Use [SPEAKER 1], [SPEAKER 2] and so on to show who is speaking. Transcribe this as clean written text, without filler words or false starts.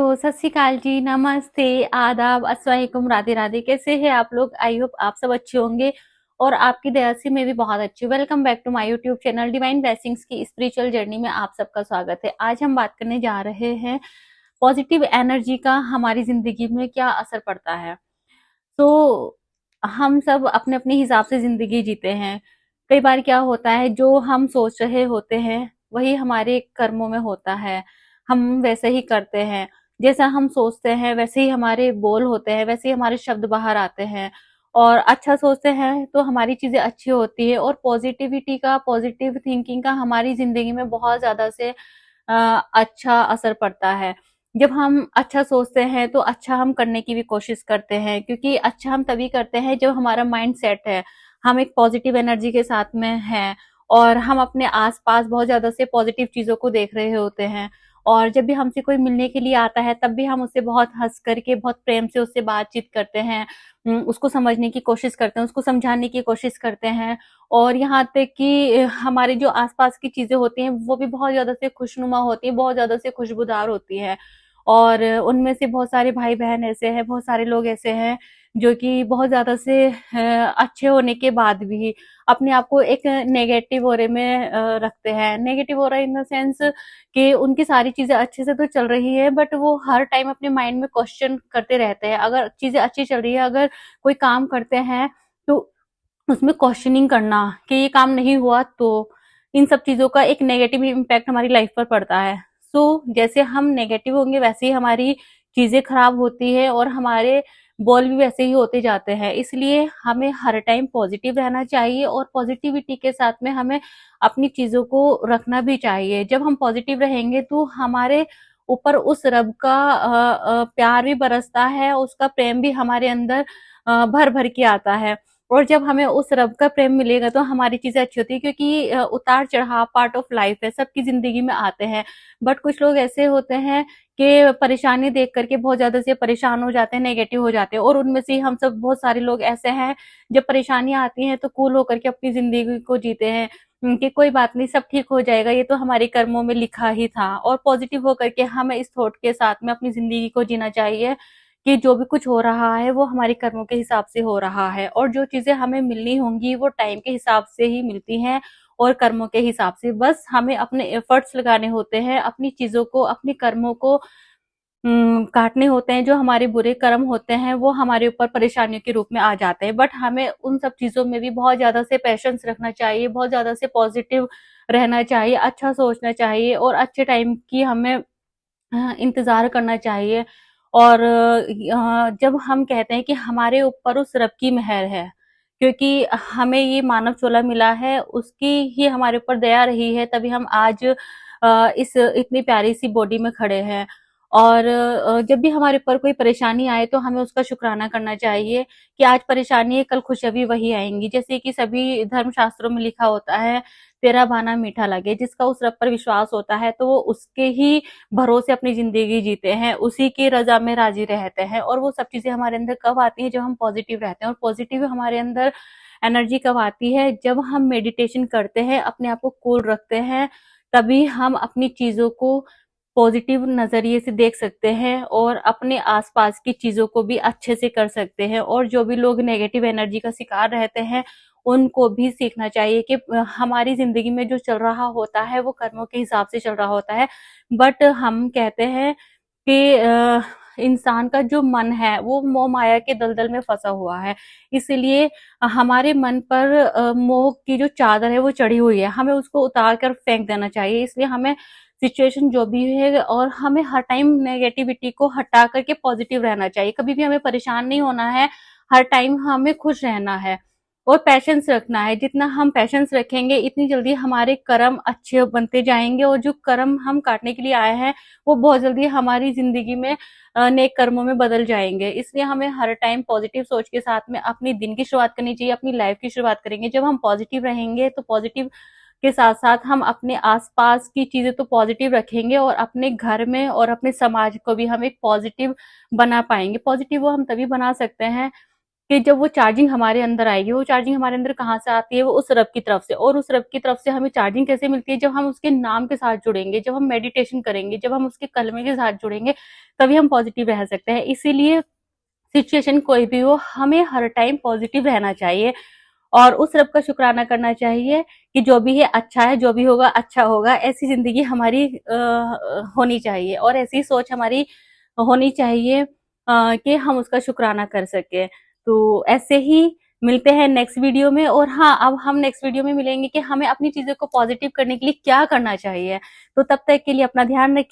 [SPEAKER 1] सत श्री अकाल जी, नमस्ते, आदाब, अस्सलाम वालेकुम, राधे राधे। कैसे हैं आप लोग? आई होप आप सब अच्छे होंगे और आपकी दया से मैं भी बहुत अच्छी हूँ। Welcome back to my YouTube channel divine blessings की स्पिरिचुअल जर्नी में आप सबका स्वागत है। आज हम बात करने जा रहे हैं पॉजिटिव एनर्जी का हमारी जिंदगी में क्या असर पड़ता है। तो हम सब अपने अपने हिसाब से जिंदगी जीते हैं। कई बार क्या होता है, जो हम सोच रहे होते हैं वही हमारे कर्मों में होता है। हम वैसे ही करते हैं, जैसा हम सोचते हैं वैसे ही हमारे बोल होते हैं, वैसे ही हमारे शब्द बाहर आते हैं। और अच्छा सोचते हैं तो हमारी चीजें अच्छी होती है और पॉजिटिविटी का, पॉजिटिव थिंकिंग का हमारी जिंदगी में बहुत ज्यादा से अच्छा असर पड़ता है। जब हम अच्छा सोचते हैं तो अच्छा हम करने की भी कोशिश करते हैं, क्योंकि अच्छा हम तभी करते हैं जब हमारा माइंड सेट है, हम एक पॉजिटिव एनर्जी के साथ में हैं और हम अपने आसपास बहुत ज्यादा से पॉजिटिव चीजों को देख रहे होते हैं। और जब भी हमसे कोई मिलने के लिए आता है तब भी हम उससे बहुत हंस करके, बहुत प्रेम से उससे बातचीत करते हैं। उसको समझने की कोशिश करते हैं, उसको समझाने की कोशिश करते हैं। और यहाँ तक कि हमारे जो आसपास की चीजें होती हैं वो भी बहुत ज्यादा से खुशनुमा होती है, बहुत ज्यादा से खुशबूदार होती है। और उनमें से बहुत सारे भाई बहन ऐसे हैं, बहुत सारे लोग ऐसे हैं जो कि बहुत ज्यादा से अच्छे होने के बाद भी अपने आप को एक नेगेटिव ओरे में रखते हैं। Negative aura in the sense कि उनकी सारी चीजें अच्छे से तो चल रही है, बट वो हर टाइम अपने माइंड में क्वेश्चन करते रहते हैं। अगर चीजें अच्छी चल रही है, अगर कोई काम करते हैं तो उसमें क्वेश्चनिंग करना कि ये काम नहीं हुआ, तो इन सब चीजों का एक नेगेटिव इम्पैक्ट हमारी लाइफ पर पड़ता है। जैसे हम नेगेटिव होंगे वैसे ही हमारी चीजें खराब होती है और हमारे बोल भी वैसे ही होते जाते हैं। इसलिए हमें हर टाइम पॉजिटिव रहना चाहिए और पॉजिटिविटी के साथ में हमें अपनी चीजों को रखना भी चाहिए। जब हम पॉजिटिव रहेंगे तो हमारे ऊपर उस रब का प्यार भी बरसता है, उसका प्रेम भी हमारे अंदर भर भर के आता है। और जब हमें उस रब का प्रेम मिलेगा तो हमारी चीजें अच्छी होती है, क्योंकि उतार चढ़ाव पार्ट ऑफ लाइफ है, सबकी जिंदगी में आते हैं। बट कुछ लोग ऐसे होते हैं कि परेशानी देख करके बहुत ज्यादा से परेशान हो जाते हैं, नेगेटिव हो जाते हैं। और उनमें से हम सब बहुत सारे लोग ऐसे हैं, जब परेशानियां आती हैं तो कूल होकर के अपनी जिंदगी को जीते हैं कि कोई बात नहीं, सब ठीक हो जाएगा, ये तो हमारे कर्मों में लिखा ही था। और पॉजिटिव होकर के हमें इस थॉट के साथ में अपनी जिंदगी को जीना चाहिए कि जो भी कुछ हो रहा है वो हमारे कर्मों के हिसाब से हो रहा है, और जो चीजें हमें मिलनी होंगी वो टाइम के हिसाब से ही मिलती हैं और कर्मों के हिसाब से। बस हमें अपने एफर्ट्स लगाने होते हैं, अपनी चीजों को, अपने कर्मों को काटने होते हैं। जो हमारे बुरे कर्म होते हैं वो हमारे ऊपर परेशानियों के रूप में आ जाते हैं, बट हमें उन सब चीजों में भी बहुत ज्यादा से पेशेंस रखना चाहिए, बहुत ज्यादा से पॉजिटिव रहना चाहिए, अच्छा सोचना चाहिए और अच्छे टाइम की हमें इंतजार करना चाहिए। और जब हम कहते हैं कि हमारे ऊपर उस रब की मेहर है, क्योंकि हमें ये मानव चोला मिला है, उसकी ही हमारे ऊपर दया रही है, तभी हम आज इस इतनी प्यारी सी बॉडी में खड़े हैं। और जब भी हमारे ऊपर कोई परेशानी आए तो हमें उसका शुक्राना करना चाहिए कि आज परेशानी है, कल खुशहाली वही आएंगी। जैसे कि सभी धर्म शास्त्रों में लिखा होता है, तेरा भाना मीठा लगे। जिसका उस रब पर विश्वास होता है तो वो उसके ही भरोसे अपनी जिंदगी जीते हैं, उसी की रजा में राजी रहते हैं। और वो सब चीजें हमारे अंदर कब आती है? जब हम पॉजिटिव रहते हैं। और पॉजिटिव हमारे अंदर एनर्जी कब आती है? जब हम मेडिटेशन करते हैं, अपने आप को कूल रखते हैं, तभी हम अपनी चीजों को पॉजिटिव नजरिए से देख सकते हैं और अपने आसपास की चीजों को भी अच्छे से कर सकते हैं। और जो भी लोग नेगेटिव एनर्जी का शिकार रहते हैं उनको भी सीखना चाहिए कि हमारी जिंदगी में जो चल रहा होता है वो कर्मों के हिसाब से चल रहा होता है। बट हम कहते हैं कि इंसान का जो मन है वो मोह माया के दलदल में फंसा हुआ है। इसलिए हमारे मन पर मोह की जो चादर है वो चढ़ी हुई है, हमें उसको उतार कर फेंक देना चाहिए। इसलिए हमें सिचुएशन जो भी है, और हमें हर टाइम नेगेटिविटी को हटा करके पॉजिटिव रहना चाहिए। कभी भी हमें परेशान नहीं होना है, हर टाइम हमें खुश रहना है और पैशंस रखना है। जितना हम पैशंस रखेंगे इतनी जल्दी हमारे कर्म अच्छे बनते जाएंगे, और जो कर्म हम काटने के लिए आए हैं वो बहुत जल्दी हमारी जिंदगी में नेक कर्मों में बदल जाएंगे। इसलिए हमें हर टाइम पॉजिटिव सोच के साथ में अपनी दिन की शुरुआत करनी चाहिए, अपनी लाइफ की शुरुआत करेंगे। जब हम पॉजिटिव रहेंगे तो पॉजिटिव के साथ साथ हम अपने आसपास की चीजें तो पॉजिटिव रखेंगे और अपने घर में और अपने समाज को भी हम एक पॉजिटिव बना पाएंगे। पॉजिटिव वो हम तभी बना सकते हैं कि जब वो चार्जिंग हमारे अंदर आएगी, वो चार्जिंग हमारे अंदर कहाँ से आती है, वो उस रब की तरफ से। और उस रब की तरफ से हमें चार्जिंग कैसे मिलती है, जब हम उसके नाम के साथ जुड़ेंगे, जब हम मेडिटेशन करेंगे, जब हम उसके कलमे के साथ जुड़ेंगे, तभी हम पॉजिटिव रह सकते हैं। इसीलिए सिचुएशन कोई भी हो, हमें हर टाइम पॉजिटिव रहना चाहिए और उस रब का शुक्राना करना चाहिए कि जो भी है अच्छा है, जो भी होगा अच्छा होगा। ऐसी जिंदगी हमारी होनी चाहिए और ऐसी सोच हमारी होनी चाहिए कि हम उसका शुक्राना कर सके। तो ऐसे ही मिलते हैं नेक्स्ट वीडियो में। और हाँ, अब हम नेक्स्ट वीडियो में मिलेंगे कि हमें अपनी चीजों को पॉजिटिव करने के लिए क्या करना चाहिए। तो तब तक के लिए अपना ध्यान रखिए।